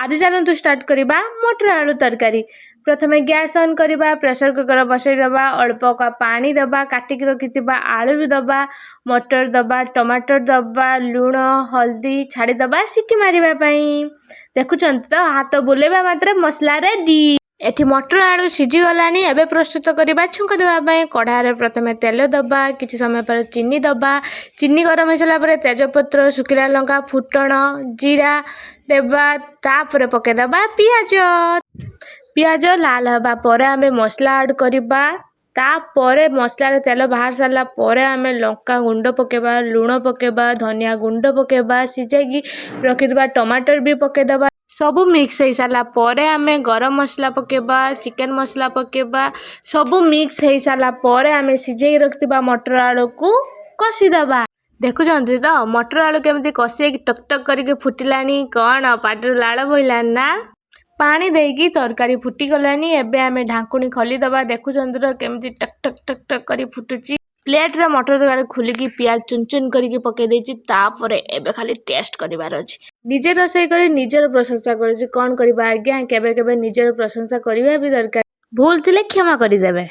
आज चलतु स्टार्ट करवा मटर आलू तरकारी। प्रथमे गैस ऑन करवा, प्रेशर कुकर बसई दबा, अल्प का पानी दबा, काटिक रखि आलू भी दबा, मटर दबा, टमाटर दबा, लुण हल्दी छाड़ी दबा सीटी मारिबा पई। देखुचंत तो हाथ बुलेबा मात्रे मसला रेडी। एठी मटर आलू सीझी गलानी। एबे प्रस्तुत करवा छुंक देवा पई। कढ़ाई प्रथमे तेल दबा, किछि समय पर चीनी दबा। चीनी गरम हो सारा पर तेजपत्र, शुखिला लंका, फुटण, जीरा देवा। तापर पके दबा पियाज। पियाज लाल हवा पर आमे मसला ऐड करबा। तापर मसला तेल बाहर सारा पर आमे लंका गुंड पकेबा, लुण पकेबा, धनिया गुंड पकेबा, सिझाई रखिदबा टमाटर भी पकेदबा। सबू मिक्स हो सारा पर आमे गरम मसला पकेबा, चिकन मसला पकेबा। सबू मिक्स हो सारा पर आमे सिझाई रखिदबा मटर आलू को कषिदबा। देखुछंती तो मटर आलू केमती कषि टक टक करके फुटिलानी। कौन पाटिरु लाल बोइलानी ना। पानी देकी तरकारी फुटी गलानी। एबे आमे ढांकुणी खोली दबा। देखुछंती तो केमती टक टक टक टक करी फुटुची। प्लेट रे मटर तरकारी खुलिकी पियाज चुन चुन करके पके देछि। तापर एबे खाली टेस्ट करिवार अछि। निजे रोषेई करी निजर प्रशंसा करूछि। कोन करिबा आज्ञा, केबे केबे निजर प्रशंसा करिबा भी दरकार। भूल थिले क्षमा करि देबे।